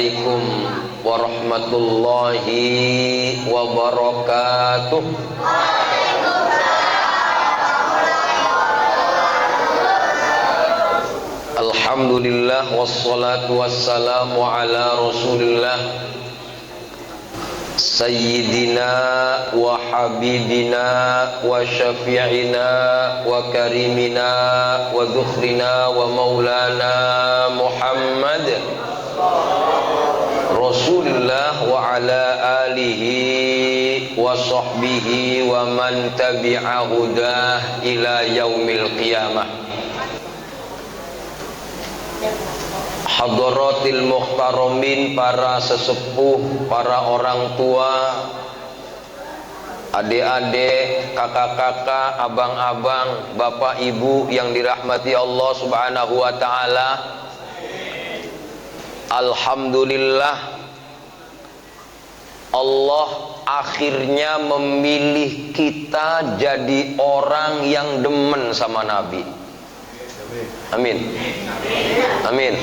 Assalamualaikum warahmatullahi wabarakatuh. Alhamdulillah wassalatu wassalamu ala Rasulillah Sayyidina wa habibina wa syafi'ina wa karimina wa dhukhrina wa maulana Muhammad Rasulullah wa ala alihi wa sahbihi wa man tabi'a hudah ila yaumil qiyamah. Hadratil muhtaramin, para sesepuh, para orang tua, adik-adik, kakak-kakak, abang-abang, bapak ibu yang dirahmati Allah Subhanahu wa taala. Alhamdulillah, Allah akhirnya memilih kita jadi orang yang demen sama Nabi. Amin. Amin.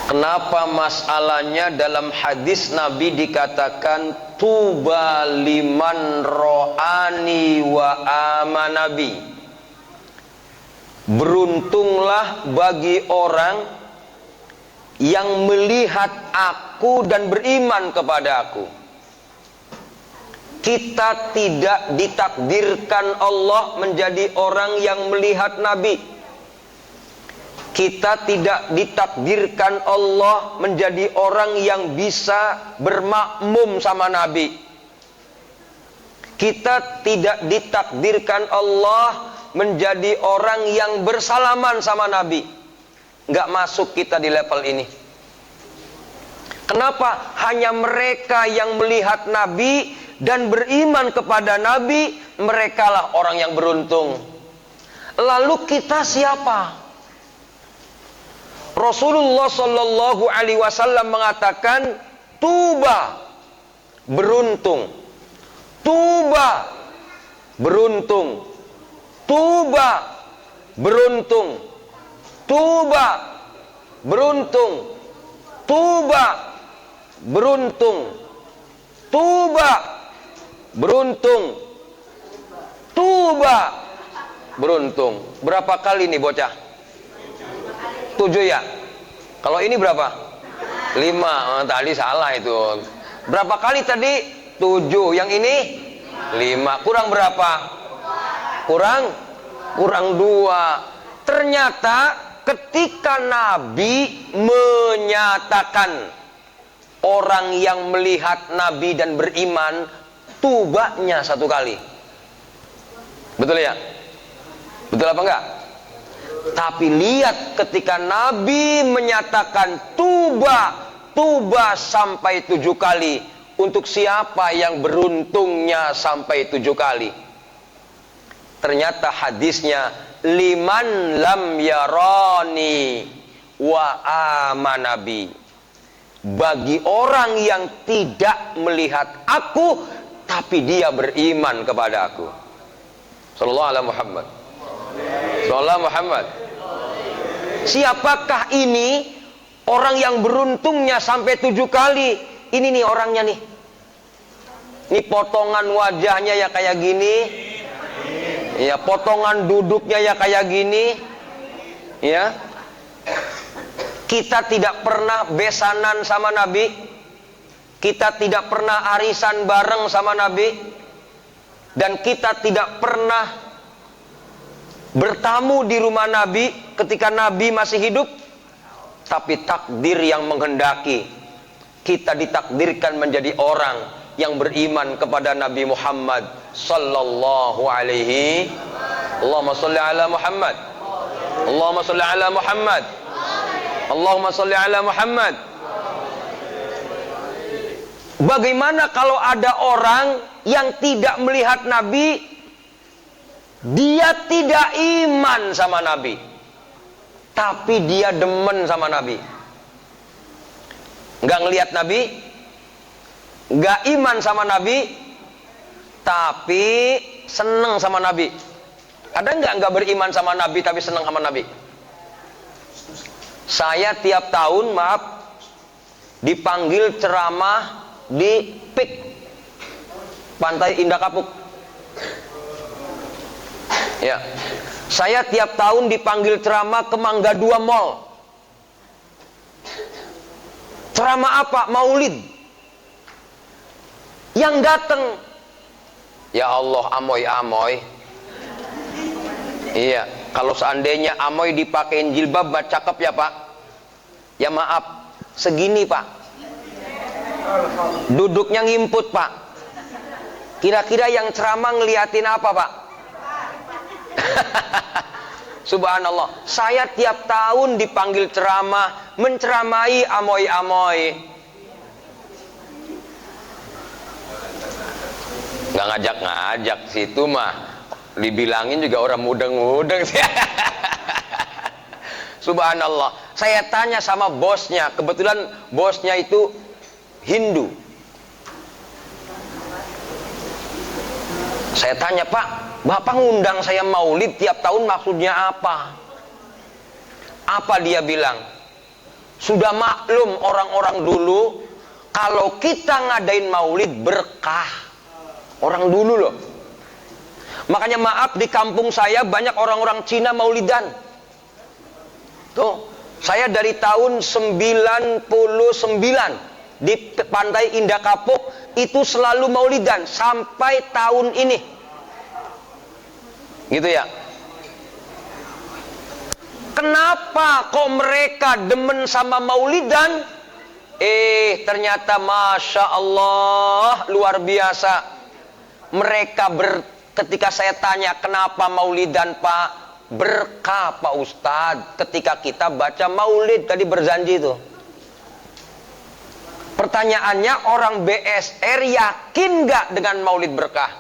Kenapa masalahnya dalam hadis Nabi dikatakan tuba liman ro'ani wa amanabi. Beruntunglah bagi orang yang melihat aku dan beriman kepada aku. Kita tidak ditakdirkan Allah menjadi orang yang melihat Nabi. Kita tidak ditakdirkan Allah menjadi orang yang bisa bermakmum sama Nabi. Kita tidak ditakdirkan Allah menjadi orang yang bersalaman sama Nabi. Nggak masuk kita di level ini. Kenapa? Hanya mereka yang melihat Nabi dan beriman kepada Nabi, merekalah orang yang beruntung. Lalu kita siapa? Rasulullah Shallallahu Alaihi Wasallam mengatakan, tuba, beruntung, tuba, beruntung, tuba, beruntung, tuba, beruntung, tuba, beruntung, tuba, beruntung, tuba, beruntung. Berapa kali nih bocah? 7 ya? Kalau ini berapa? 5. Tadi salah itu. Berapa kali tadi? 7. Yang ini 5. Kurang berapa? Kurang 2. Ternyata ketika Nabi menyatakan orang yang melihat Nabi dan beriman, tubanya 1 kali. Betul ya? Betul apa enggak? Tapi lihat ketika Nabi menyatakan tuba sampai 7 kali. Untuk siapa yang beruntungnya sampai 7 kali? Ternyata hadisnya, liman lam yarani wa amanabi. Bagi orang yang tidak melihat aku, tapi dia beriman kepada aku. Sallallahu alaihi Muhammad. Sallallahu Muhammad. Siapakah ini orang yang beruntungnya sampai 7 kali? Ini nih orangnya nih. Ini potongan wajahnya ya kayak gini. Ya, potongan duduknya ya kayak gini. Ya. Kita tidak pernah besanan sama Nabi. Kita tidak pernah arisan bareng sama Nabi. Dan kita tidak pernah bertamu di rumah Nabi ketika Nabi masih hidup. Tapi takdir yang menghendaki kita ditakdirkan menjadi orang yang beriman kepada Nabi Muhammad sallallahu alaihi. Allahumma sholli ala Muhammad. Allahumma sholli ala Muhammad. Allahumma sholli ala Muhammad. Bagaimana kalau ada orang yang tidak melihat Nabi, dia tidak iman sama Nabi, tapi dia demen sama Nabi? Nggak ngelihat Nabi, nggak iman sama Nabi, tapi seneng sama Nabi. Ada nggak beriman sama Nabi tapi seneng sama Nabi? Saya tiap tahun, maaf, dipanggil ceramah di PIK, Pantai Indah Kapuk. Ya, saya tiap tahun dipanggil ceramah ke Mangga 2 Mall. Ceramah apa? Maulid. Yang datang, ya Allah, amoy-amoy. Iya, kalau seandainya amoy dipakein jilbab, cakep ya Pak? Ya maaf, segini Pak. Duduknya ngimput Pak. Kira-kira yang ceramah ngeliatin apa Pak? Subhanallah, saya tiap tahun dipanggil ceramah, menceramai amoy-amoy. Nggak ngajak-ngajak, situ mah dibilangin juga orang mudeng-mudeng. Subhanallah, saya tanya sama bosnya, kebetulan bosnya itu Hindu. Saya tanya, Pak, Bapak ngundang saya maulid tiap tahun maksudnya apa? Apa dia bilang? Sudah maklum orang-orang dulu, kalau kita ngadain maulid berkah. Orang dulu loh. Makanya maaf, di kampung saya banyak orang-orang Cina maulidan. Tuh, saya dari tahun 99 di Pantai Indah Kapuk itu selalu maulidan sampai tahun ini. Gitu ya. Kenapa kok mereka demen sama maulidan? Ternyata Masya Allah luar biasa. Mereka ketika saya tanya kenapa maulidan Pak, berkah Pak Ustadz ketika kita baca maulid tadi berjanji itu. Pertanyaannya, orang BSR yakin nggak dengan maulid berkah?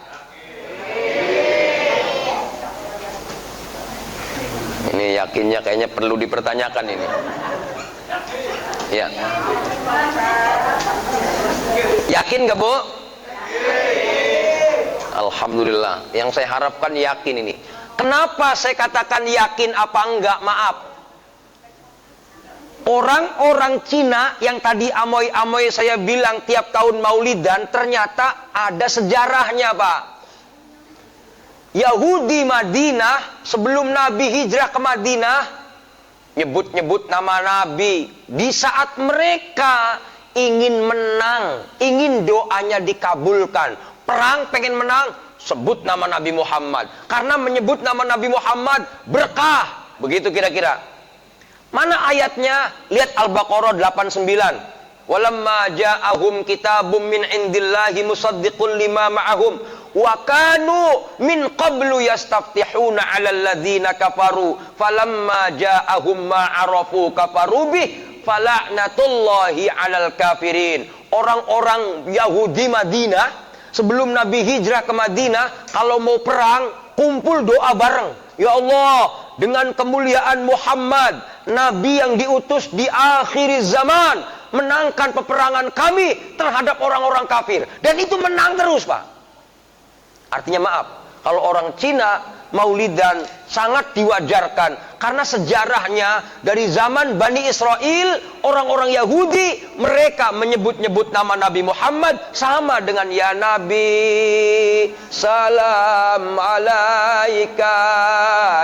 Ini yakinnya kayaknya perlu dipertanyakan ini. Ya. Yakin nggak Bu? Alhamdulillah, yang saya harapkan yakin ini. Kenapa saya katakan yakin apa enggak? Maaf, orang-orang Cina yang tadi amoy-amoy saya bilang tiap tahun maulidan, ternyata ada sejarahnya Pak. Yahudi Madinah sebelum Nabi hijrah ke Madinah nyebut-nyebut nama Nabi. Di saat mereka ingin menang, ingin doanya dikabulkan, perang pengen menang, sebut nama Nabi Muhammad. Karena menyebut nama Nabi Muhammad berkah. Begitu kira-kira. Mana ayatnya? Lihat Al-Baqarah 89. Walamma ja'ahum kitabum min indillahi musaddiqul lima ma'ahum wa kanu min qablu yastaftihuna 'alal ladzina kafaru falamma ja'ahum ma 'arafu kafaru bih fala'natullahi 'alal kafirin. Orang-orang Yahudi Madinah sebelum Nabi hijrah ke Madinah, kalau mau perang, kumpul doa bareng. Ya Allah, dengan kemuliaan Muhammad, Nabi yang diutus di akhir zaman, menangkan peperangan kami terhadap orang-orang kafir. Dan itu menang terus, Pak. Artinya maaf, kalau orang Cina maulidan sangat diwajarkan. Karena sejarahnya dari zaman Bani Israel, orang-orang Yahudi, mereka menyebut-nyebut nama Nabi Muhammad sama dengan ya Nabi, salam alaika,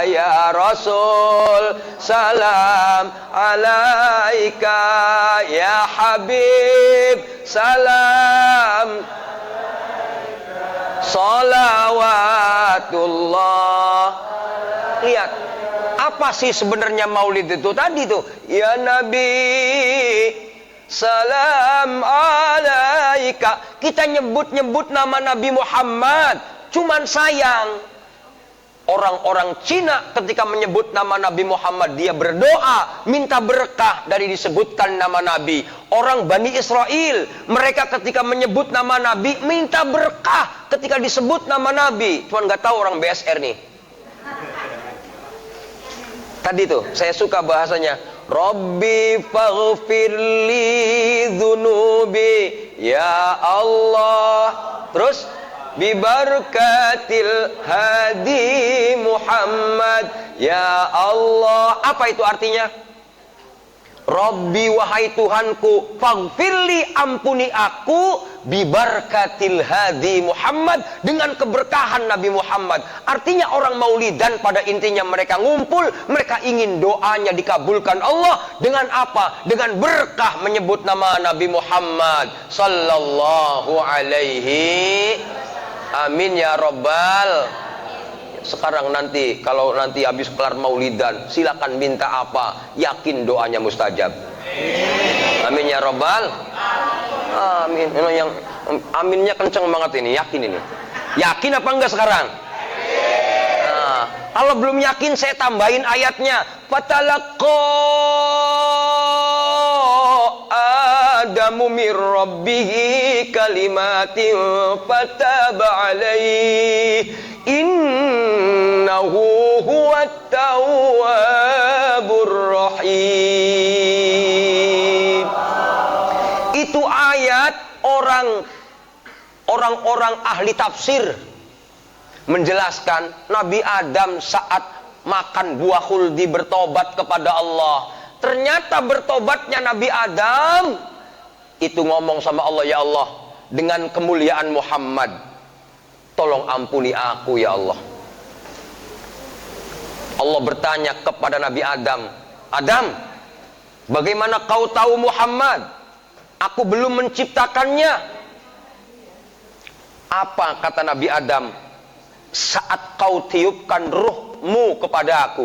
ya Rasul, salam alaika, ya Habib, salam salawatullah. Lihat, apa sih sebenarnya maulid itu tadi tuh? Ya Nabi, salam alaika. Kita nyebut-nyebut nama Nabi Muhammad. Cuman sayang, orang-orang Cina ketika menyebut nama Nabi Muhammad, dia berdoa minta berkah dari disebutkan nama Nabi. Orang Bani Israel, mereka ketika menyebut nama Nabi minta berkah ketika disebut nama Nabi. Cuman nggak tahu orang BSR nih. Tadi tuh saya suka bahasanya, Rabbi faghfirli dzunubi ya Allah. Terus bibarakatil hadi Muhammad ya Allah. Apa itu artinya? Rabbi wahai Tuhanku, faghfirli ampuni aku bibarkatil hadi Muhammad, dengan keberkahan Nabi Muhammad. Artinya orang maulidan pada intinya mereka ngumpul, mereka ingin doanya dikabulkan Allah dengan apa? Dengan berkah menyebut nama Nabi Muhammad sallallahu alaihi. Amin ya rabbal. Sekarang nanti kalau nanti habis kelar maulidan, silakan minta apa, yakin doanya mustajab. Amin ya rabbal. Amin. Ini yang aminnya kenceng banget ini, yakin ini. Yakin apa enggak sekarang? Nah, kalau belum yakin saya tambahin ayatnya. Fatalaqa Adamu mir rabbihi kalimatin fataba alaihi innahu huwat tawwabur rahim. Itu ayat orang-orang ahli tafsir menjelaskan Nabi Adam saat makan buah khuldi bertobat kepada Allah. Ternyata bertobatnya Nabi Adam itu ngomong sama Allah, ya Allah, dengan kemuliaan Muhammad, tolong ampuni aku ya Allah. Allah bertanya kepada Nabi Adam, Adam, bagaimana kau tahu Muhammad? Aku belum menciptakannya. Apa kata Nabi Adam? Saat kau tiupkan ruhmu kepada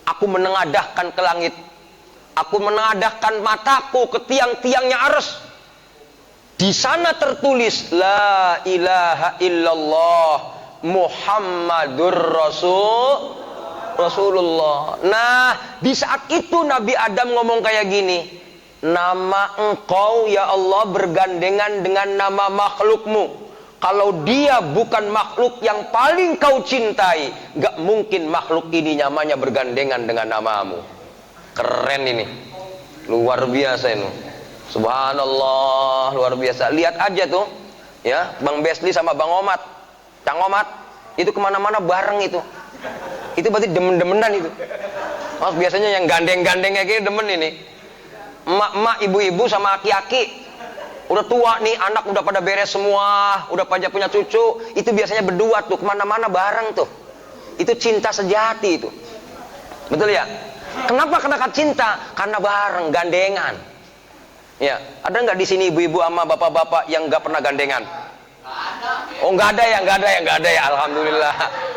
aku menengadahkan ke langit, aku menengadahkan mataku ke tiang-tiangnya arsy. Di sana tertulis la ilaha illallah Muhammadur Rasulullah. Nah, di saat itu Nabi Adam ngomong kayak gini, nama engkau ya Allah bergandengan dengan nama makhlukmu. Kalau dia bukan makhluk yang paling kau cintai, gak mungkin makhluk ini namanya bergandengan dengan namamu. Keren ini, luar biasa ini. Subhanallah, luar biasa. Lihat aja tuh, ya, Bang Besli sama Bang Omat, Cang Omat, itu kemana-mana bareng itu. Itu berarti demen-demenan itu. Oh, biasanya yang gandeng-gandengnya kayak demen ini. Emak-emak, ibu-ibu sama aki-aki. Udah tua nih, anak udah pada beres semua, udah pada punya cucu, itu biasanya berdua tuh, kemana-mana bareng tuh. Itu cinta sejati itu. Betul ya? Kenapa kena cinta? Karena bareng, gandengan. Ya, ada nggak di sini ibu-ibu sama bapak-bapak yang nggak pernah gandengan? Oh, nggak ada ya, nggak ada ya. Alhamdulillah,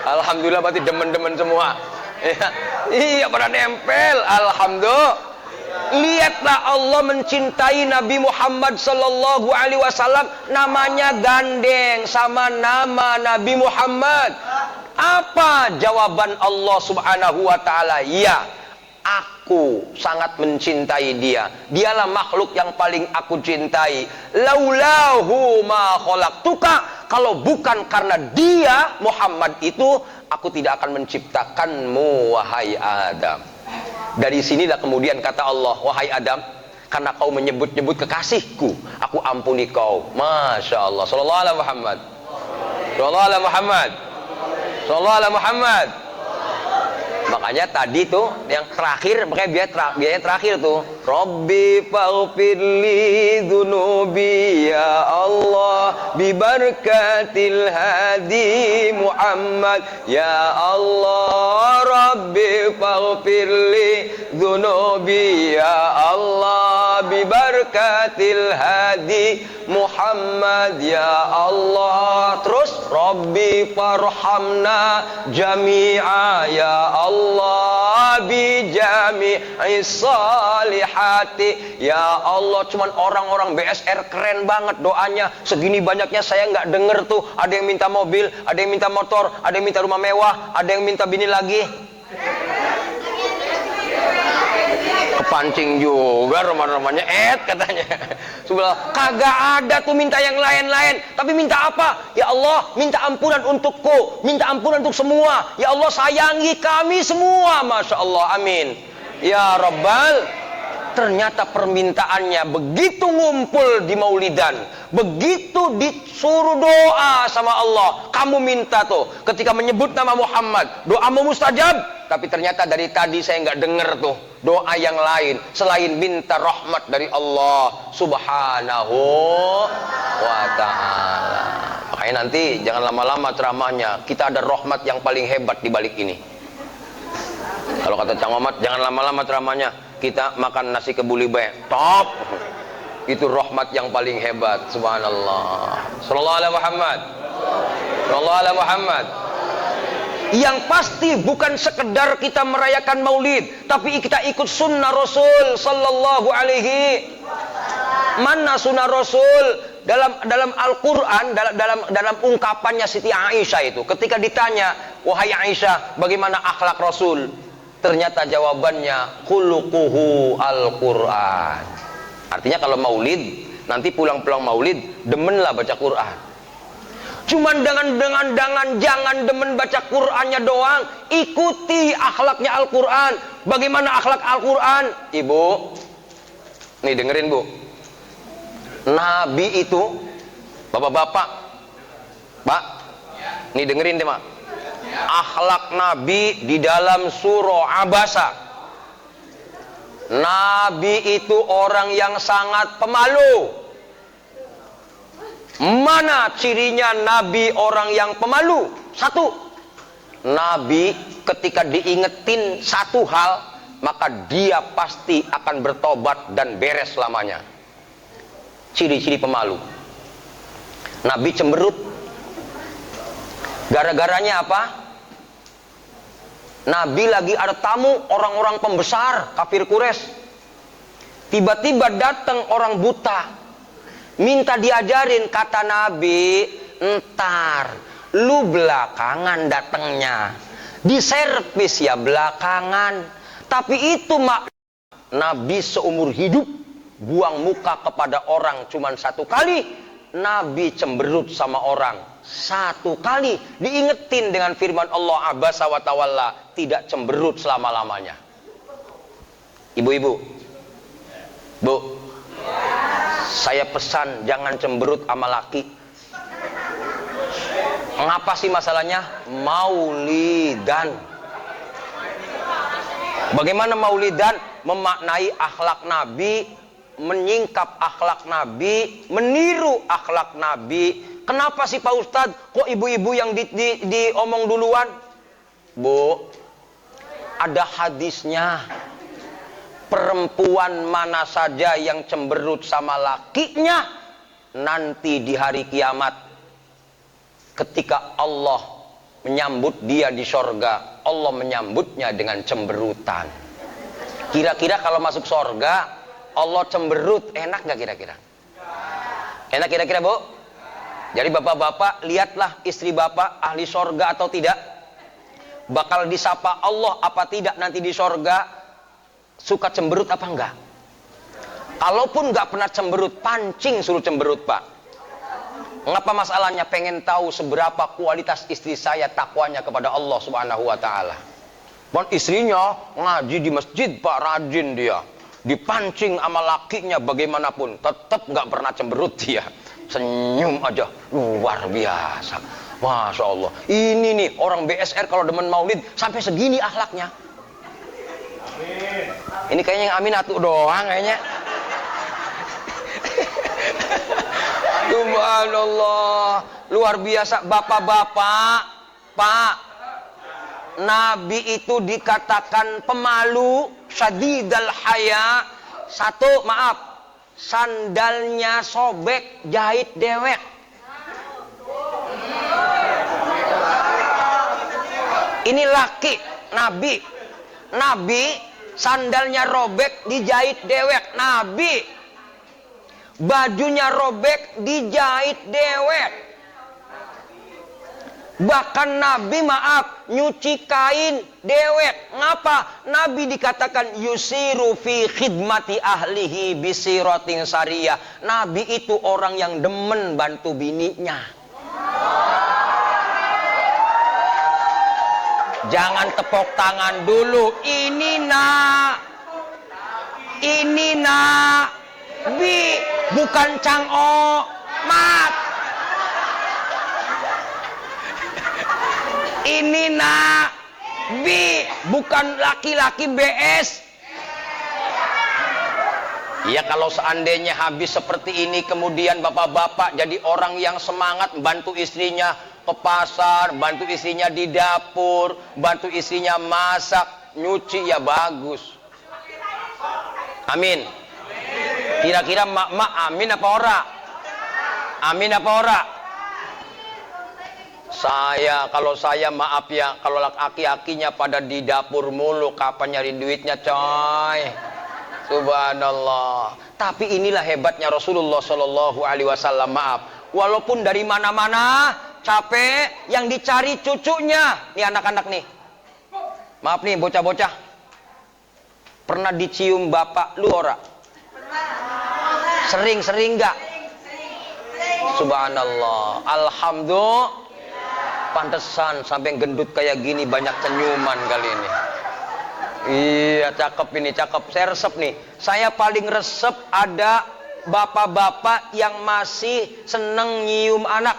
alhamdulillah, berarti demen-demen semua. Ya. Iya, pada nempel. Alhamdulillah. Lihatlah Allah mencintai Nabi Muhammad sallallahu alaihi wasallam, namanya gandeng sama nama Nabi Muhammad. Apa jawaban Allah Subhanahu wa taala? Ya, aku sangat mencintai dia. Dialah makhluk yang paling aku cintai. Laulahu ma khalaqtuka. Kalau bukan karena dia Muhammad itu, aku tidak akan menciptakanmu wahai Adam. Dari sinilah kemudian kata Allah, wahai Adam, karena kau menyebut-nyebut kekasihku, aku ampuni kau. Masya Allah. Sallallahu alaihi Muhammad. Sallallahu alaihi Muhammad. Sallallahu alaihi Muhammad. Makanya tadi tuh yang terakhir, makanya biaya terakhir tuh, Rabbi faghfirli dzunubi ya Allah bi barakatil hadi Muhammad ya Allah. Rabbi faghfirli dzunubi ya Allah bi barakatil hadi Muhammad ya Allah. Terus Rabbi farhamna jami'a ya Allah bi jami'i salihati ya Allah. Cuman orang-orang BSR keren banget doanya, segini banyaknya saya nggak denger tuh. Ada yang minta mobil, ada yang minta motor, ada yang minta rumah mewah, ada yang minta bini lagi. Kepancing juga rumah-rumahnya katanya. Sebelah kagak ada tuh minta yang lain-lain, tapi minta apa? Ya Allah, minta ampunan untukku, minta ampunan untuk semua. Ya Allah, sayangi kami semua. Masya Allah, amin ya Rabbal. Ternyata permintaannya begitu ngumpul di maulidan, begitu disuruh doa sama Allah. Kamu minta tuh ketika menyebut nama Muhammad, doamu mustajab. tapi ternyata dari tadi saya nggak dengar tuh doa yang lain selain minta rahmat dari Allah Subhanahu wa ta'ala. Makanya nanti jangan lama-lama ceramahnya, kita ada rahmat yang paling hebat di balik ini. Kalau kata Cang Omat, jangan lama-lama ceramahnya, kita makan nasi kebuli bae top. Itu rahmat yang paling hebat. Subhanallah. Sallallahu alaihi Muhammad. Sallallahu alaihi Muhammad. Yang pasti bukan sekedar kita merayakan maulid, tapi kita ikut sunnah Rasul sallallahu alaihi. Mana sunnah Rasul dalam Al-Quran, dalam ungkapannya Siti Aisyah itu, ketika ditanya, wahai Aisyah, bagaimana akhlak Rasul? Ternyata jawabannya khuluquhu Al-Quran. Artinya kalau maulid, nanti pulang-pulang maulid, demenlah baca Quran. Cuman jangan demen baca Qur'annya doang, ikuti akhlaknya Al-Quran. Bagaimana akhlak Al-Quran? Ibu, nih dengerin Bu, Nabi itu, bapak-bapak, Pak, nih dengerin deh Mak, akhlak Nabi di dalam surah Abasa. Nabi itu orang yang sangat pemalu. Mana cirinya Nabi orang yang pemalu? Satu, Nabi ketika diingetin satu hal, maka dia pasti akan bertobat dan beres selamanya. Ciri-ciri pemalu. Nabi cemberut. Gara-garanya apa? Nabi lagi ada tamu, orang-orang pembesar kafir Quraisy. Tiba-tiba datang orang buta, minta diajarin. Kata Nabi, entar lu belakangan datangnya, diservis ya belakangan. Tapi itu mak, Nabi seumur hidup buang muka kepada orang cuman satu kali. Nabi cemberut sama orang satu kali. Diingetin dengan firman Allah, abasa wa tawalla, tidak cemberut selama-lamanya. Ibu-ibu, Bu, saya pesan jangan cemberut sama laki. Ngapa sih masalahnya? Maulidan. Bagaimana maulidan? Memaknai akhlak Nabi, menyingkap akhlak Nabi, meniru akhlak Nabi. Kenapa sih Pak Ustadz? Kok ibu-ibu yang diomong duluan? Bu, ada hadisnya. Perempuan mana saja yang cemberut sama lakinya, nanti di hari kiamat ketika Allah menyambut dia di sorga, Allah menyambutnya dengan cemberutan. Kira-kira kalau masuk sorga Allah cemberut, enak gak kira-kira? Enak kira-kira Bu? Jadi bapak-bapak, lihatlah istri bapak ahli sorga atau tidak, bakal disapa Allah apa tidak nanti di sorga. Suka cemberut apa enggak? Kalaupun enggak pernah cemberut, pancing suruh cemberut Pak. Ngapa masalahnya? Pengen tahu seberapa kualitas istri saya takwanya kepada Allah Subhanahu wa ta'ala. Dan istrinya ngaji di masjid Pak, rajin dia. Dipancing sama lakinya bagaimanapun, tetap enggak pernah cemberut dia. Senyum aja, luar biasa. Masya Allah. Ini nih orang BSR kalau demen maulid sampai segini akhlaknya. Ini kayaknya yang amin atuh doang kayaknya. Subhanallah, luar biasa. Bapak-bapak, Pak, Nabi itu dikatakan pemalu, syadidal haya. Satu, maaf, sandalnya sobek, jahit dewek. Ini laki, Nabi sandalnya robek, dijahit dewek. Nabi bajunya robek, dijahit dewek. Bahkan Nabi maaf nyuci kain dewek. Ngapa? Nabi dikatakan yusiru fi khidmati ahlihi bisiratin sariyah. Nabi itu orang yang demen bantu bininya. Jangan tepuk tangan dulu. Ini Nabi, bukan Cang Omat. Ini B, bukan laki-laki BS. Ya kalau seandainya habis seperti ini, kemudian bapak-bapak jadi orang yang semangat bantu istrinya ke pasar, bantu istrinya di dapur, bantu istrinya masak, nyuci, ya bagus. Amin. Kira-kira mak amin apa ora? Amin apa ora? Kalau saya maaf ya, kalau aki-akinya pada di dapur mulu, kapan nyari duitnya coy? Subhanallah. Tapi inilah hebatnya Rasulullah Shallallahu Alaihi Wasallam. Maaf, walaupun dari mana-mana capek, yang dicari cucunya. Nih anak-anak nih, maaf nih bocah-bocah, pernah dicium bapak lu ora? Sering-sering nggak? Subhanallah. Alhamdulillah. Pantesan sampai gendut kayak gini, banyak senyuman kali ini. Iya, cakep ini, cakep. Saya resep nih. Saya paling resep ada bapak-bapak yang masih seneng nyium anak.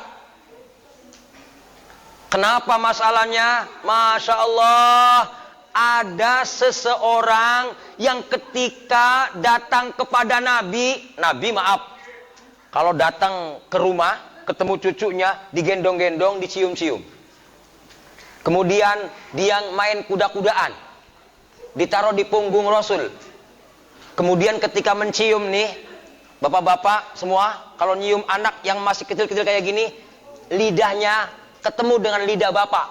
Kenapa masalahnya? Masya Allah, ada seseorang yang ketika datang kepada Nabi maaf, kalau datang ke rumah, ketemu cucunya, digendong-gendong, dicium-cium. Kemudian dia main kuda-kudaan, ditaruh di punggung Rasul. Kemudian ketika mencium nih, bapak-bapak semua, kalau nyium anak yang masih kecil-kecil kayak gini, lidahnya ketemu dengan lidah bapak.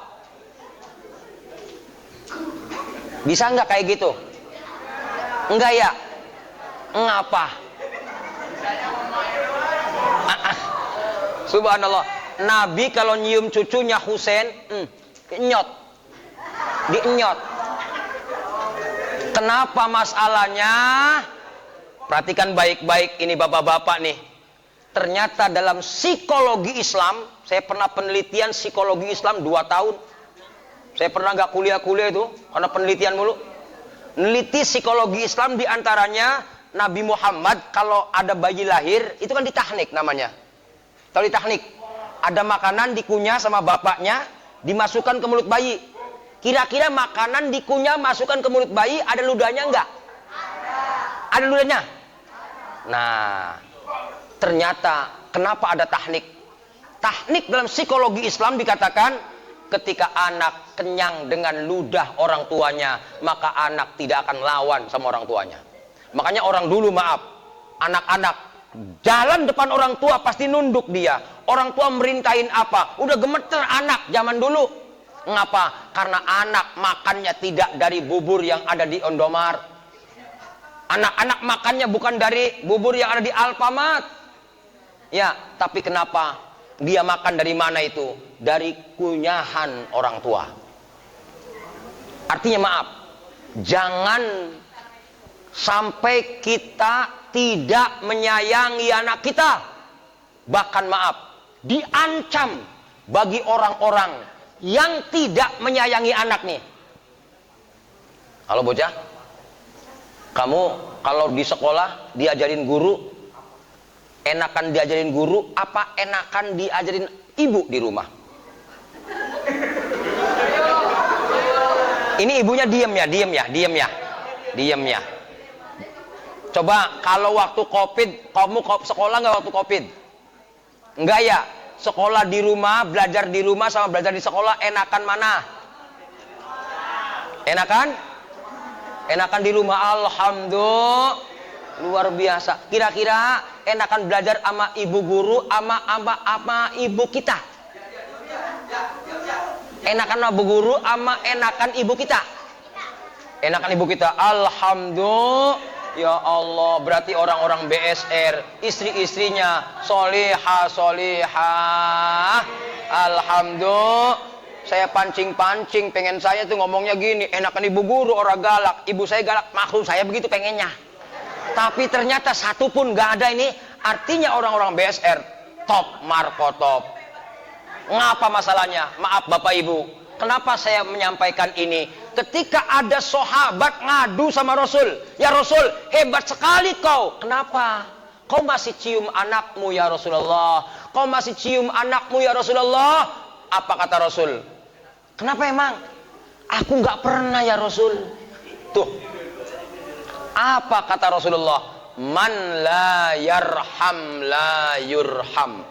Bisa nggak kayak gitu? Enggak ya? Ngapa? Subhanallah. Nabi kalau nyium cucunya Husain, nyot, dienyot. Kenapa masalahnya? Perhatikan baik-baik ini bapak-bapak nih. Ternyata dalam psikologi Islam, saya pernah penelitian psikologi Islam 2 tahun. Saya pernah nggak kuliah-kuliah itu, karena penelitian mulu. Neliti psikologi Islam, diantaranya Nabi Muhammad kalau ada bayi lahir, itu kan ditahnik namanya. Tahu ditahnik? Ada makanan dikunyah sama bapaknya, dimasukkan ke mulut bayi. Kira-kira makanan dikunyah masukkan ke mulut bayi, ada ludahnya enggak? Ada ludahnya? Nah, ternyata kenapa ada tahnik? Tahnik dalam psikologi Islam dikatakan ketika anak kenyang dengan ludah orang tuanya, maka anak tidak akan lawan sama orang tuanya. Makanya orang dulu maaf, anak-anak jalan depan orang tua pasti nunduk dia. Orang tua merintahin apa, udah gemeter anak zaman dulu. Ngapa? Karena anak makannya tidak dari bubur yang ada di Indomaret. Anak-anak makannya bukan dari bubur yang ada di Alfamart. Ya, tapi kenapa? Dia makan dari mana itu? Dari kunyahan orang tua. Artinya maaf, jangan sampai kita tidak menyayangi anak kita. Bahkan maaf, diancam bagi orang-orang yang tidak menyayangi anak nih. Halo bocah, kamu kalau di sekolah diajarin guru, enakan diajarin guru apa enakan diajarin ibu di rumah? Ini ibunya diem ya. Coba kalau waktu Covid, kamu sekolah nggak waktu Covid? Enggak ya? Sekolah di rumah, belajar di rumah sama belajar di sekolah, enakan mana? Enakan? Enakan di rumah. Alhamdulillah, luar biasa. Kira-kira enakan belajar sama ibu guru, sama ibu kita? Enakan sama ibu guru, sama enakan ibu kita? Enakan ibu kita. Alhamdulillah. Ya Allah, berarti orang-orang BSR, istri-istrinya solihah. Alhamdulillah. Saya pancing-pancing, pengen saya tuh ngomongnya gini, enakan ibu guru orang galak, ibu saya galak, maklum saya begitu pengennya. Tapi ternyata satu pun gak ada ini. Artinya orang-orang BSR top marko top. Ngapa masalahnya? Maaf Bapak Ibu, kenapa saya menyampaikan ini? Ketika ada sahabat ngadu sama Rasul, ya Rasul, hebat sekali kau. Kenapa? Kau masih cium anakmu ya Rasulullah. Kau masih cium anakmu ya Rasulullah. Apa kata Rasul? Kenapa emang? Aku nggak pernah ya Rasul. Tuh, apa kata Rasulullah? Man la yarham la yurham.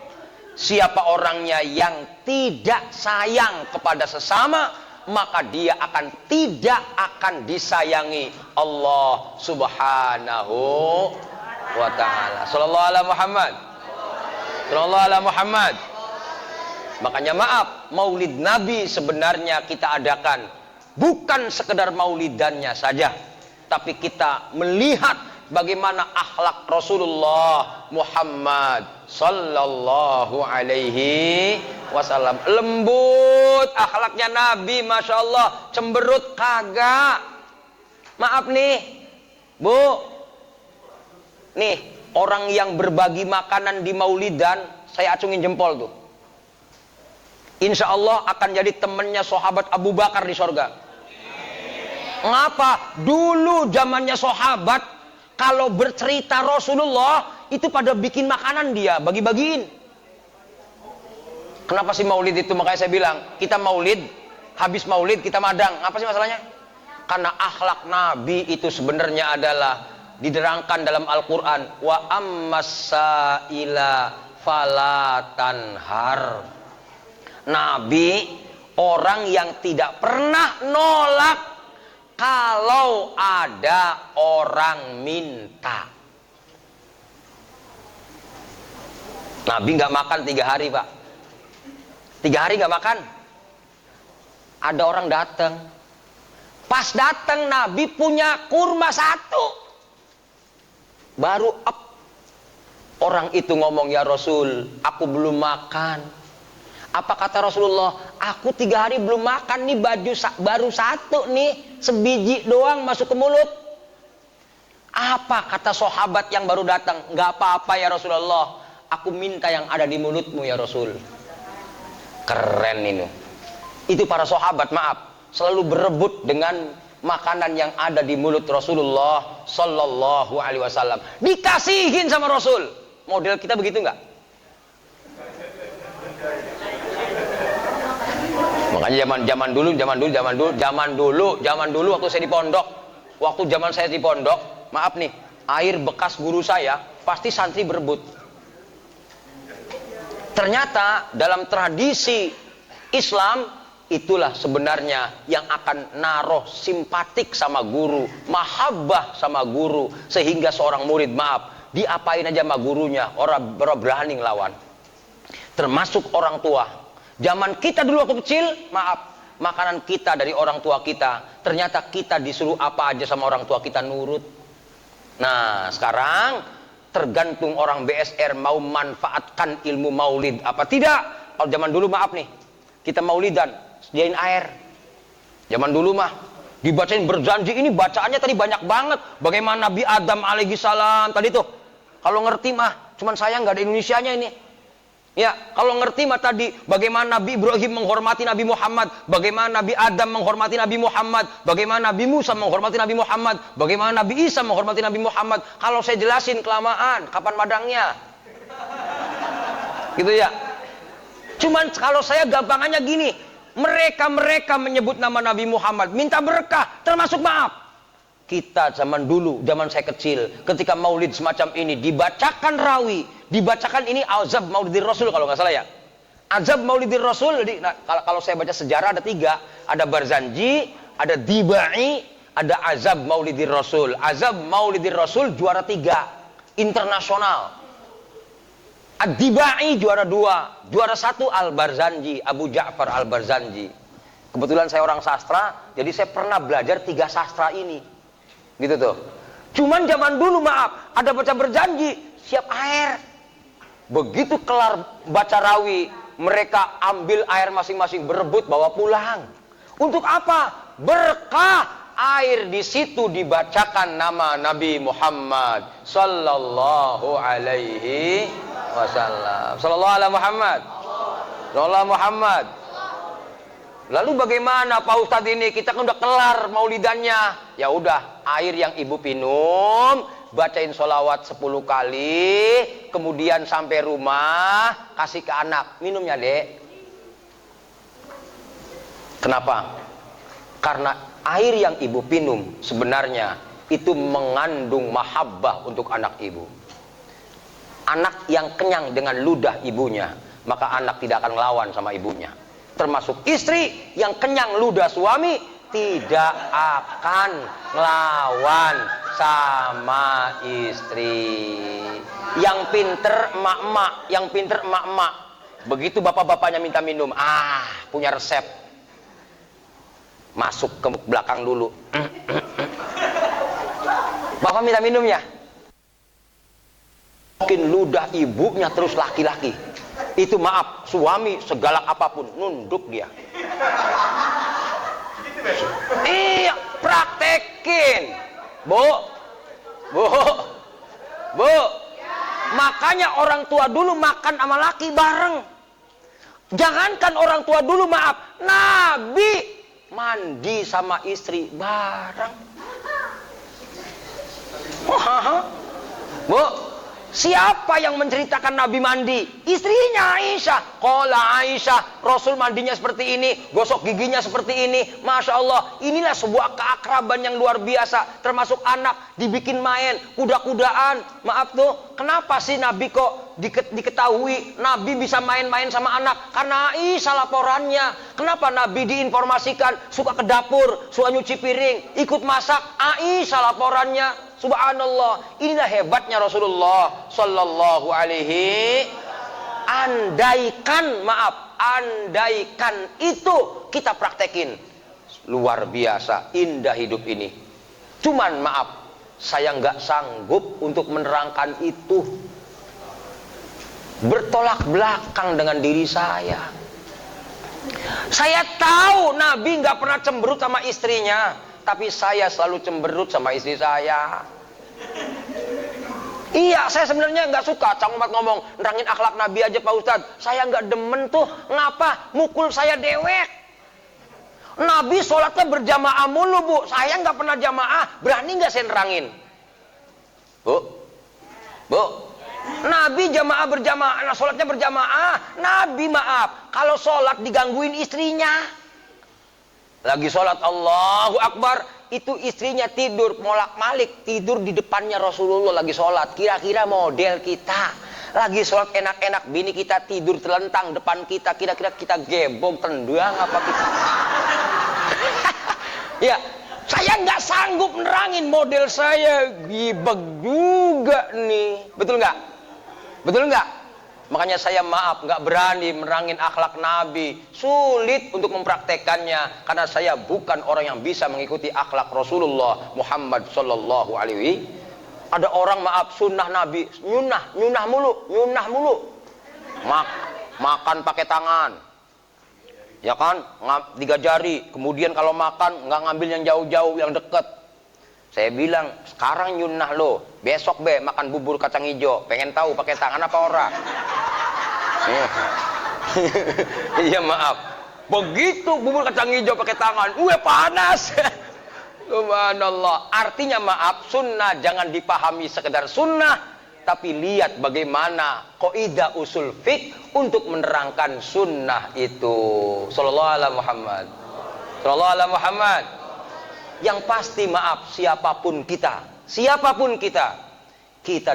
Siapa orangnya yang tidak sayang kepada sesama, maka dia tidak akan disayangi Allah Subhanahu wa ta'ala. Sallallahu ala Muhammad. Sallallahu ala Muhammad. Makanya maaf, maulid Nabi sebenarnya kita adakan bukan sekedar maulidannya saja, tapi kita melihat bagaimana akhlak Rasulullah Muhammad sallallahu alaihi wasallam. Lembut akhlaknya Nabi, Masya Allah. Cemberut kagak. Maaf nih Bu, nih orang yang berbagi makanan di maulidan, saya acungin jempol tuh. Insya Allah akan jadi temannya sahabat Abu Bakar di sorga. Ngapa? Dulu zamannya sahabat, kalau bercerita Rasulullah itu pada bikin makanan dia, bagi-bagiin. Kenapa sih maulid itu? Makanya saya bilang, kita maulid, habis maulid kita madang. Apa sih masalahnya? Karena akhlak Nabi itu sebenarnya adalah diterangkan dalam Al-Quran. Wa ammasaila falatanhar. Nabi orang yang tidak pernah nolak kalau ada orang minta. Nabi nggak makan 3 hari Pak. 3 hari nggak makan. Ada orang datang. Pas datang Nabi punya kurma 1. Baru up. Orang itu ngomong, ya Rasul, aku belum makan. Apa kata Rasulullah? Aku 3 hari belum makan nih, baju baru 1 nih, sebiji doang masuk ke mulut. Apa kata sahabat yang baru datang? Nggak apa-apa ya Rasulullah, aku minta yang ada di mulutmu ya Rasul. Keren ini. Itu para sahabat, maaf, selalu berebut dengan makanan yang ada di mulut Rasulullah Sallallahu Alaihi Wasallam. Dikasihin sama Rasul. Model kita begitu nggak? Makanya zaman dulu waktu saya di pondok, zaman saya di pondok, maaf nih, air bekas guru saya pasti santri berebut. Ternyata dalam tradisi Islam itulah sebenarnya yang akan naruh simpatik sama guru, mahabbah sama guru, sehingga seorang murid, maaf, diapain aja sama gurunya, orang berani ngelawan. Termasuk orang tua. Zaman kita dulu waktu kecil, maaf, makanan kita dari orang tua kita, ternyata kita disuruh apa aja sama orang tua kita nurut. Nah, sekarang tergantung orang BSR mau manfaatkan ilmu maulid apa tidak. Kalau zaman dulu, maaf nih, kita maulidan, sediain air. Zaman dulu mah dibacain berjanji, ini bacaannya tadi banyak banget. Bagaimana Nabi Adam alaihi salam tadi tuh. Kalau ngerti mah, cuman saya nggak ada Indonesianya ini. Ya, kalau ngerti mah tadi bagaimana Nabi Ibrahim menghormati Nabi Muhammad, bagaimana Nabi Adam menghormati Nabi Muhammad, bagaimana Nabi Musa menghormati Nabi Muhammad, bagaimana Nabi Isa menghormati Nabi Muhammad. Kalau saya jelasin kelamaan, kapan madangnya? Gitu ya. Cuman kalau saya gampangannya gini, mereka menyebut nama Nabi Muhammad, minta berkah, termasuk maaf. Kita zaman dulu, zaman saya kecil, ketika maulid semacam ini dibacakan rawi, dibacakan ini azab maulidir Rasul kalau nggak salah ya. Azab maulidir Rasul. Jadi, nah, kalau saya baca sejarah ada 3, ada Barzanji, ada Dibai, ada azab maulidir Rasul. Azab maulidir Rasul juara 3 internasional. Ad-Dibai juara 2, juara 1 Al-Barzanji, Abu Ja'far Al-Barzanji. Kebetulan saya orang sastra, jadi saya pernah belajar 3 sastra ini. Gitu tuh. Cuman zaman dulu, maaf, ada baca berjanji, siap air. Begitu kelar baca rawi, mereka ambil air masing-masing, berebut bawa pulang. Untuk apa? Berkah. Air di situ dibacakan nama Nabi Muhammad sallallahu alaihi wasallam. Sallallahu alaihi Muhammad. Sallallahu Muhammad. Lalu bagaimana Pak Ustadz ini? Kita kan udah kelar maulidannya. Ya udah, air yang ibu minum, bacain sholawat 10 kali, kemudian sampai rumah, kasih ke anak. Minumnya, Dek. Kenapa? Karena air yang ibu minum sebenarnya itu mengandung mahabbah untuk anak ibu. Anak yang kenyang dengan ludah ibunya, maka anak tidak akan melawan sama ibunya. Termasuk istri yang kenyang ludah suami, tidak akan melawan sama istri. Yang pinter emak-emak, yang pinter emak-emak. Begitu bapak-bapaknya minta minum, punya resep. Masuk ke belakang dulu. Bapak minta minumnya. Mungkin ludah ibunya terus laki-laki. Itu maaf, suami segalak apapun nunduk dia. Iya, praktekin. Bu. Makanya orang tua dulu makan sama laki bareng. Jangankan orang tua dulu, maaf, Nabi mandi sama istri bareng. Bu, siapa yang menceritakan Nabi mandi? Istrinya Aisyah. Qala Aisyah, Rasul mandinya seperti ini, gosok giginya seperti ini. Masya Allah, inilah sebuah keakraban yang luar biasa. Termasuk anak dibikin main kuda-kudaan. Maaf tuh, kenapa sih Nabi kok diketahui Nabi bisa main-main sama anak? Karena Aisyah laporannya. Kenapa Nabi diinformasikan suka ke dapur, suka nyuci piring, ikut masak? Aisyah laporannya. Subhanallah, inilah hebatnya Rasulullah Sallallahu Alaihi. Andaikan itu kita praktekin, luar biasa indah hidup ini. Cuman maaf, saya nggak sanggup untuk menerangkan itu. Bertolak belakang dengan diri saya. Saya tahu Nabi nggak pernah cemberut sama istrinya, tapi saya selalu cemberut sama istri saya. Iya, saya sebenarnya nggak suka Cang Umat ngomong nerangin akhlak Nabi aja Pak Ustadz. Saya nggak demen tuh, ngapa mukul saya dewek. Nabi sholatnya berjamaah mulu bu, saya nggak pernah jamaah. Berani nggak saya nerangin? Bu, Nabi jamaah berjamaah, sholatnya berjamaah. Nabi maaf, kalau sholat digangguin istrinya. Lagi sholat Allahu Akbar, itu istrinya tidur molak-malik, tidur di depannya Rasulullah lagi sholat. Kira-kira model kita lagi sholat enak-enak, bini kita tidur terlentang depan kita, kira-kira kita gebong tendang apa kita? Ya, saya nggak sanggup nerangin, model saya gibeg juga nih, betul nggak? Betul nggak? Makanya saya maaf nggak berani menerangin akhlak Nabi, sulit untuk mempraktekannya karena saya bukan orang yang bisa mengikuti akhlak Rasulullah Muhammad Sallallahu Alaihi. Ada orang maaf sunnah Nabi nyunah mulu, makan pakai tangan, ya kan, 3 jari. Kemudian kalau makan nggak ngambil yang jauh-jauh, yang deket. Saya bilang, sekarang nyunah lo, besok be makan bubur kacang hijau, pengen tahu pakai tangan apa ora? Iya maaf, begitu bubur kacang hijau pakai tangan, panas. Subhanallah. Artinya maaf, sunnah jangan dipahami sekedar sunnah, tapi lihat bagaimana kaidah usul fiqh untuk menerangkan sunnah itu. Sallallahu alaihi Muhammad. Sallallahu alaihi Muhammad. Yang pasti maaf, siapapun kita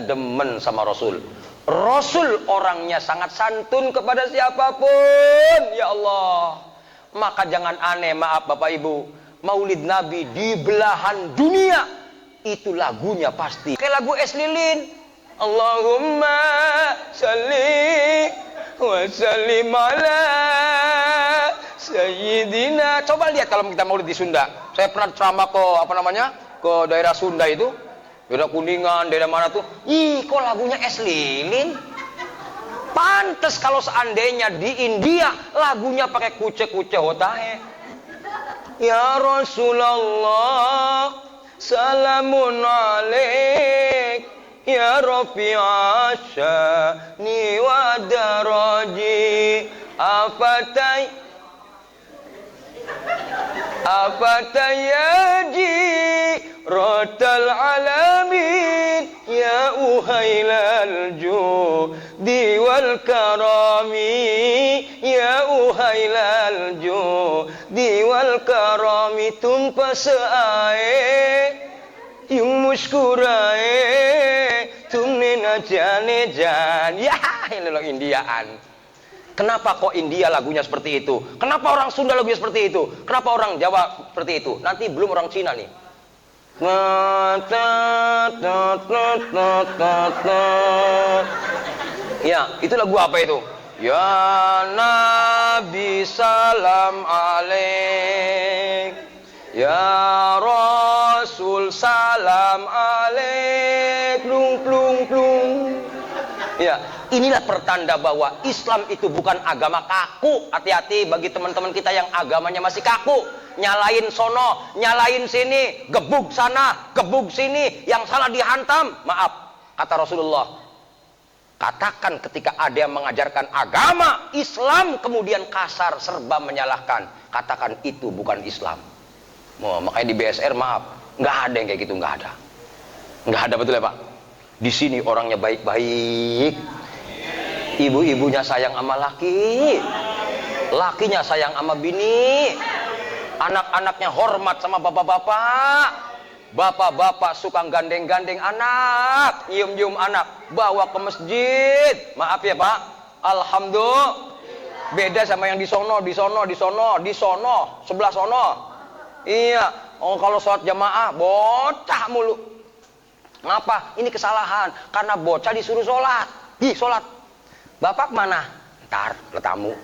demen sama Rasul. Rasul orangnya sangat santun kepada siapapun, ya Allah. Maka jangan aneh, maaf Bapak Ibu, Maulid Nabi di belahan dunia itu lagunya pasti kayak lagu Es Lilin. Allahumma sholli wa sallim ala Sayyidina. Coba lihat kalau kita Maulid di Sunda. Saya pernah ceramah ke daerah Sunda itu, daerah Kuningan, daerah mana tuh. Kok lagunya Es Lilin? Pantes kalau seandainya di India lagunya pakai kuce-kuce hotahe. Ya Rasulullah, salamun alaik, ya Rafi'asyani wa daraji, afatayaji rotal alamin, ya uhailal judi wal karami, ya uhailal judi wal karami, tum pasae yung muskurae tumne na jane jan. Ya, ini loh Indiaan. Kenapa kok India lagunya seperti itu? Kenapa orang Sunda lagunya seperti itu? Kenapa orang Jawa seperti itu? Nanti belum orang Cina nih. Ya, itu lagu apa itu? Ya Nabi salam alaik, ya Rasul salam alaik, plung plung plung. Ya, inilah pertanda bahwa Islam itu bukan agama kaku. Hati-hati bagi teman-teman kita yang agamanya masih kaku. Nyalain sono, nyalain sini, gebuk sana, gebuk sini, yang salah dihantam. Maaf, kata Rasulullah, katakan ketika ada yang mengajarkan agama Islam kemudian kasar, serba menyalahkan, katakan itu bukan Islam. Makanya di BSR maaf, nggak ada yang kayak gitu, nggak ada. Nggak ada, betul ya Pak? Di sini orangnya baik-baik, ibu-ibunya sayang sama laki, lakinya sayang sama bini, anak-anaknya hormat sama bapak-bapak, bapak-bapak suka gandeng-gandeng anak, nyium-nyium anak, bawa ke masjid. Maaf ya Pak, alhamdulillah. Beda sama yang di sono, sebelah sono. Iya, kalau sholat jamaah bocah mulu. Ngapa? Ini kesalahan. Karena bocah disuruh sholat. Sholat. Bapak mana? Ntar, tamu.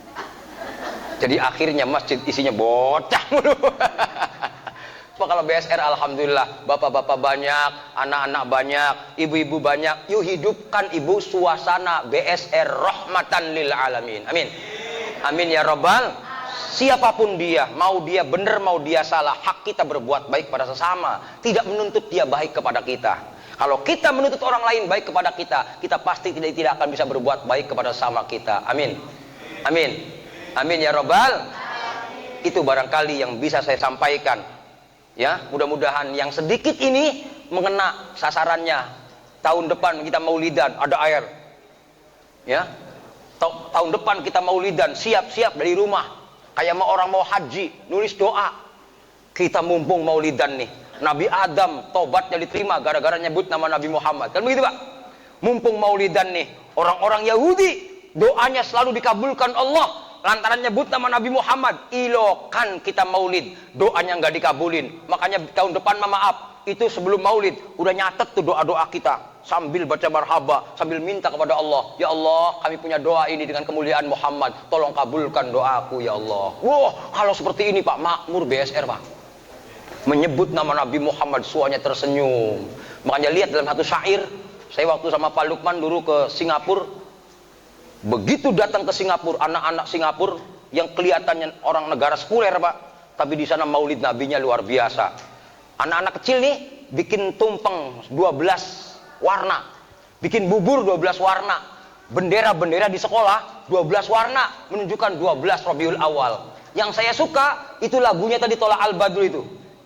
Jadi akhirnya masjid isinya bocah mulu. Kalau BSR alhamdulillah, bapak-bapak banyak, anak-anak banyak, ibu-ibu banyak. Yuk hidupkan ibu suasana BSR rahmatan lil alamin. Amin. Amin ya rabbal. Siapapun dia, mau dia benar, mau dia salah, hak kita berbuat baik pada sesama. Tidak menuntut dia baik kepada kita. Kalau kita menuntut orang lain baik kepada kita, kita pasti tidak akan bisa berbuat baik kepada sama kita. Amin. Amin. Amin ya robbal. Itu barangkali yang bisa saya sampaikan. Ya, mudah-mudahan yang sedikit ini mengena sasarannya. Tahun depan kita maulidan, ada air. Ya. Tahun depan kita maulidan, siap-siap dari rumah. Kayak orang mau haji, nulis doa. Kita mumpung maulidan nih. Nabi Adam tobatnya diterima gara-gara nyebut nama Nabi Muhammad. Kan begitu Pak? Mumpung maulidan nih, orang-orang Yahudi doanya selalu dikabulkan Allah lantaran nyebut nama Nabi Muhammad. Ilokan kita maulid, doanya nggak dikabulin. Makanya tahun depan maaf, itu sebelum maulid udah nyatet tuh doa-doa kita sambil baca marhaba, sambil minta kepada Allah, ya Allah kami punya doa ini dengan kemuliaan Muhammad, tolong kabulkan doaku ya Allah. Wah, kalau seperti ini Pak, makmur BSR Pak. Menyebut nama Nabi Muhammad suanya tersenyum. Makanya lihat dalam satu syair, saya waktu sama Pak Lukman dulu ke Singapura, begitu datang ke Singapura, anak-anak Singapura yang kelihatannya orang negara sekuler Pak, tapi di sana maulid nabinya luar biasa. Anak-anak kecil nih bikin tumpeng 12 warna, bikin bubur 12 warna, bendera-bendera di sekolah 12 warna, menunjukkan 12 Rabiul Awal. Yang saya suka itu lagunya tadi Tola Al-Badru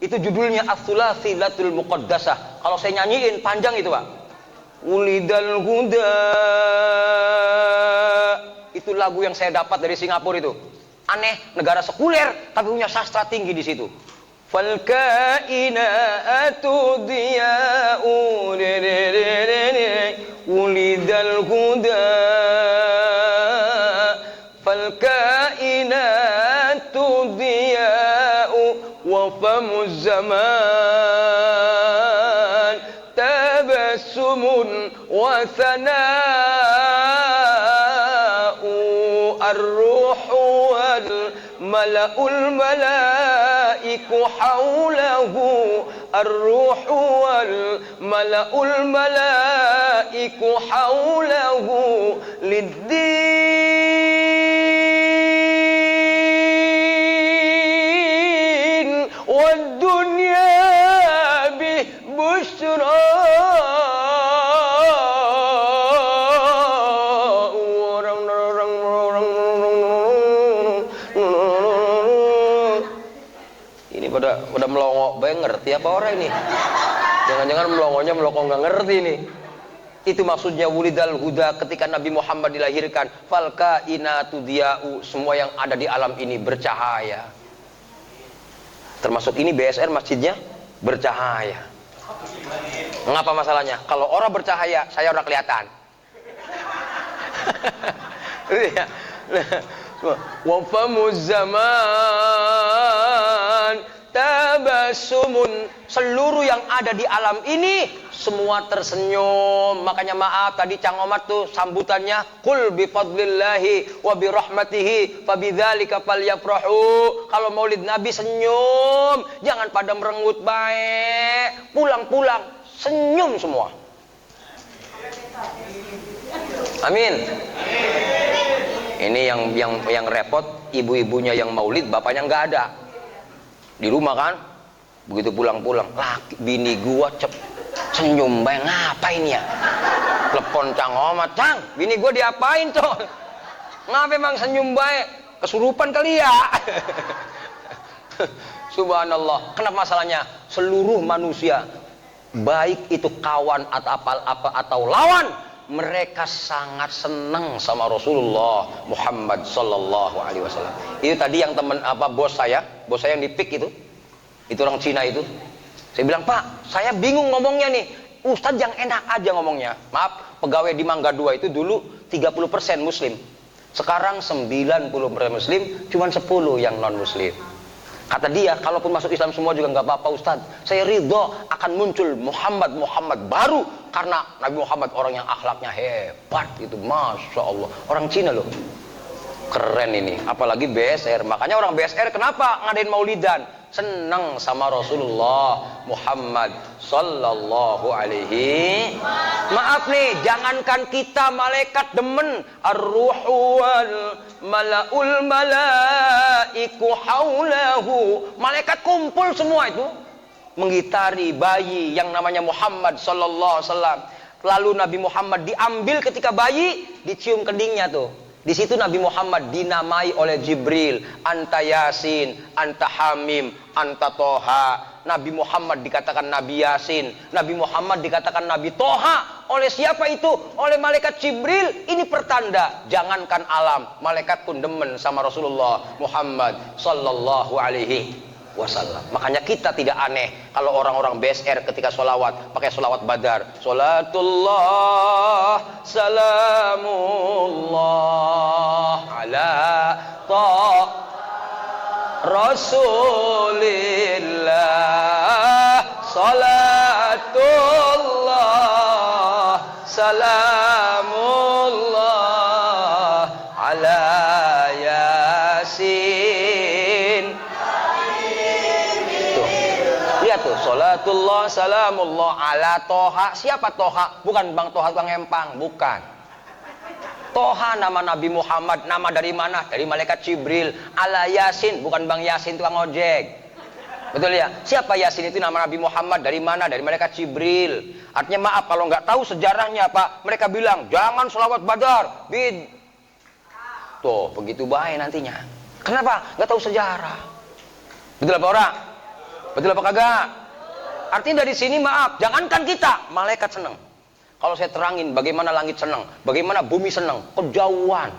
itu judulnya As-Sulasilatul Muqaddasah. Kalau saya nyanyiin panjang itu Pak. Ulidal Huda. Itu lagu yang saya dapat dari Singapura itu. Aneh, negara sekuler tapi punya sastra tinggi di situ. Fal kainatu diya'u ulidal huda. Fal kainatu diya'u وفم الزمان تبسم وثناء الروح والملأ الملائك حوله الروح والملأ الملائك حوله للدين والدنيا ببشرى. Ini pada melongo, bae ngerti apa orang ini? Jangan-jangan melongonya melongo nggak ngerti nih. Itu maksudnya wulidal huda, ketika Nabi Muhammad dilahirkan, fal kainatu diya'u, semua yang ada di alam ini bercahaya. Termasuk ini BSR masjidnya bercahaya. Ngapa masalahnya? Kalau orang bercahaya, saya udah kelihatan. Wa famuz zaman tabassumun, seluruh yang ada di alam ini semua tersenyum. Makanya maaf tadi Cang Omar tuh sambutannya qul bi fadlillahi wa bi rahmatihi fabidzalika falyafrahu. Kalau maulid Nabi senyum, jangan pada merengut baik. Pulang-pulang senyum semua. Amin. Ini yang repot, ibu-ibunya yang maulid, bapaknya nggak ada di rumah kan. Begitu pulang-pulang, laki bini gua senyum bae, ngapain ya? Telepon Cang Omar, Cang, bini gua diapain tuh? Ngapa emang senyum bae? Kesurupan kali ya? Subhanallah. Kenapa masalahnya? Seluruh manusia, baik itu kawan atau lawan, mereka sangat senang sama Rasulullah Muhammad sallallahu alaihi wasallam. Itu tadi yang teman bos saya yang di PIK itu orang Cina itu. Saya bilang, "Pak, saya bingung ngomongnya nih. Ustadz yang enak aja ngomongnya." Maaf, pegawai di Mangga 2 itu dulu 30% muslim. Sekarang 90% muslim, cuman 10 yang non muslim. Kata dia, kalaupun masuk Islam semua juga nggak apa-apa Ustadz. Saya ridho akan muncul Muhammad baru, karena Nabi Muhammad orang yang akhlaknya hebat itu, masya Allah. Orang Cina loh, keren ini. Apalagi BSR. Makanya orang BSR kenapa ngadain maulidan? Senang sama Rasulullah Muhammad sallallahu alaihi. Maaf nih, jangankan kita, malaikat demen. Ar-ruhu wal malaul malaiku haulahu. Malaikat kumpul semua itu menggitari bayi yang namanya Muhammad sallallahu alaihi wasallam. Lalu Nabi Muhammad diambil ketika bayi, dicium kendingnya tuh. Di situ Nabi Muhammad dinamai oleh Jibril, anta Yasin, anta Hamim, anta Toha. Nabi Muhammad dikatakan Nabi Yasin, Nabi Muhammad dikatakan Nabi Toha. Oleh siapa itu? Oleh malaikat Jibril. Ini pertanda, jangankan alam, malaikat pun demen sama Rasulullah Muhammad sallallahu alaihi wasallam. Makanya kita tidak aneh kalau orang-orang BSR ketika sholawat pakai sholawat badar, sholatullah salamullah ala rasulillah, sholatullah salamullah ala yasin. Salatullah salamullah ala Toha. Siapa Toha? Bukan Bang Toha tukang empang, bukan. Toha nama Nabi Muhammad. Nama dari mana? Dari malaikat Jibril. Ala Yasin, bukan Bang Yasin tukang ojek. Betul ya? Siapa Yasin itu nama Nabi Muhammad? Dari mana? Dari malaikat Jibril. Artinya maaf kalau nggak tahu sejarahnya Pak, mereka bilang jangan sholawat badar. Tuh begitu baik nantinya. Kenapa? Nggak tahu sejarah. Betul apa orang? Betul apa kagak? Artinya dari sini maaf, jangankan kita, malaikat senang. Kalau saya terangin bagaimana langit senang, bagaimana bumi senang, kejauhan.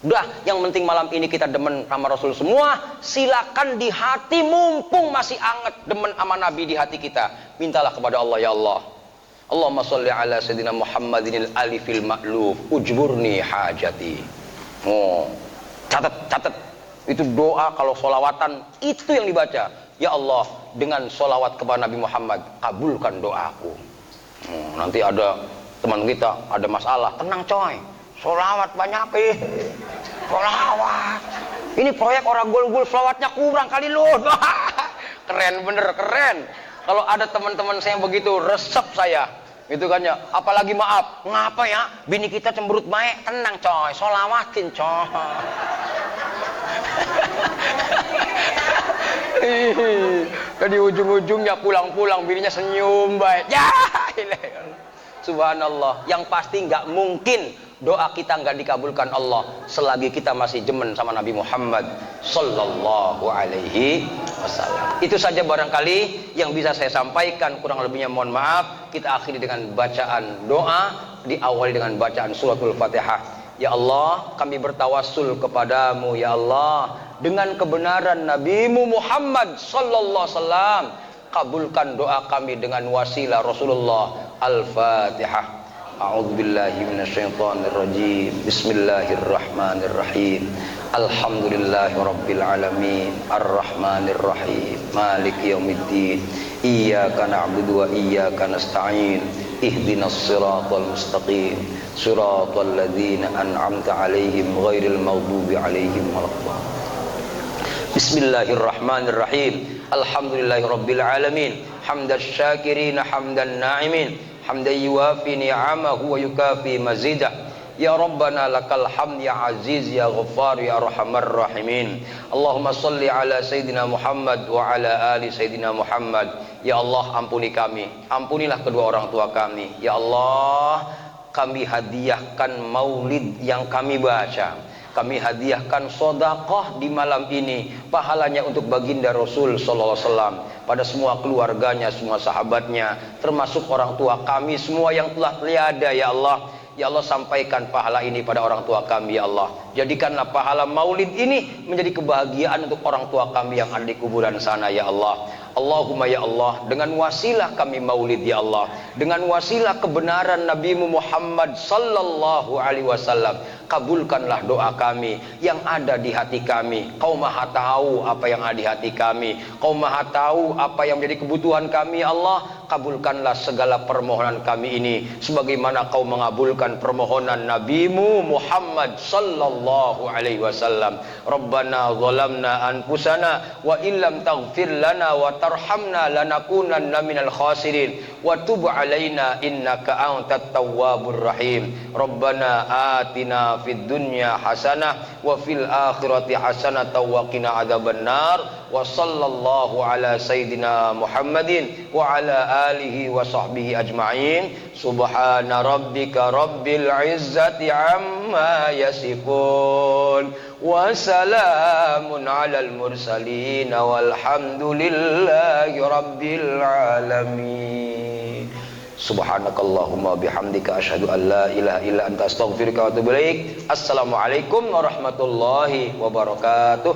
Udah, yang penting malam ini kita demen sama Rasul semua. Silakan di hati, mumpung masih anget demen sama Nabi di hati kita. Mintalah kepada Allah, ya Allah, Allahumma sholli ala sayyidina Muhammadinil alifil ma'luf ujburni hajati. Oh, catat. Itu doa kalau sholawatan, itu yang dibaca. Ya Allah, dengan sholawat kepada Nabi Muhammad, kabulkan doaku. Nanti ada teman kita, ada masalah, tenang coy, sholawat banyak sholawat. Ini proyek orang gul-gul, sholawatnya kurang kali lu. Keren bener, keren. Kalau ada teman-teman saya yang begitu, resep saya. Itu kan ya, apalagi maaf, ngapa ya, bini kita cemberut baik, tenang coy, sholawatin coy. Tadi ujung-ujungnya pulang-pulang bininya senyum baik. Ya, subhanallah. Yang pasti nggak mungkin doa kita nggak dikabulkan Allah selagi kita masih jemen sama Nabi Muhammad sallallahu alaihi wasallam. Itu saja barangkali yang bisa saya sampaikan, kurang lebihnya mohon maaf. Kita akhiri dengan bacaan doa, diawali dengan bacaan suratul Fatihah. Ya Allah, kami bertawassul kepadamu ya Allah dengan kebenaran Nabimu Muhammad sallallahu alaihi wasallam. Kabulkan doa kami dengan wasilah Rasulullah. Al-Fatihah. A'udzubillahi minasyaitonirrajim. Bismillahirrahmanirrahim. Alhamdulillahirabbil alamin. Arrahmanirrahim. Maliki yaumiddin. Iyyaka na'budu wa iyyaka nasta'in. Ihdinas siratal mustaqim. Siratal ladzina an'amta 'alaihim ghairil maghdubi 'alaihim waladdallin. Bismillahirrahmanirrahim. Alhamdulillahirabbil alamin. Hamdasy syakirin hamdan na'imin. Hamdan yuwafi ni'amahu wa yukafi mazidah. Ya Rabbana lakal hamd ya aziz ya ghaffar ya arhamar rahimin. Allahumma salli ala Sayyidina Muhammad wa ala ali Sayyidina Muhammad. Ya Allah, ampuni kami, ampunilah kedua orang tua kami. Ya Allah, kami hadiahkan maulid yang kami baca, kami hadiahkan sedekah di malam ini, pahalanya untuk baginda Rasul sallallahu alaihi wasallam, pada semua keluarganya, semua sahabatnya, termasuk orang tua kami semua yang telah tiada ya Allah. Ya Allah, sampaikan pahala ini pada orang tua kami ya Allah. Jadikanlah pahala maulid ini menjadi kebahagiaan untuk orang tua kami yang ada di kuburan sana ya Allah. Allahumma ya Allah, dengan wasilah kami maulid ya Allah, dengan wasilah kebenaran Nabi Muhammad sallallahu alaihi wasallam, kabulkanlah doa kami yang ada di hati kami. Kau maha tahu apa yang ada di hati kami, Kau maha tahu apa yang menjadi kebutuhan kami ya Allah. Kabulkanlah segala permohonan kami ini sebagaimana Kau mengabulkan permohonan Nabimu Muhammad sallallahu alaihi wasallam. Rabbana zalamna anfusana wa illam taghfir lana wa tarhamna lanakunanna minal khasirin wa tub alaina innaka antat tawwabur rahim. Rabbana atina fid dunya hasanah wa fil akhirati hasanah wa qina adzabannar. Wa sallallahu ala sayyidina Muhammadin wa ala alihi wa sahbihi ajma'in. Subhana rabbika rabbil izzati amma yasifun wa salamun alal mursalin walhamdulillahi rabbil alamin. Subhanakallahumma bihamdika asyhadu an la ilaha illa anta astaghfiruka wa atubu ilaik. Assalamualaikum warahmatullahi wabarakatuh.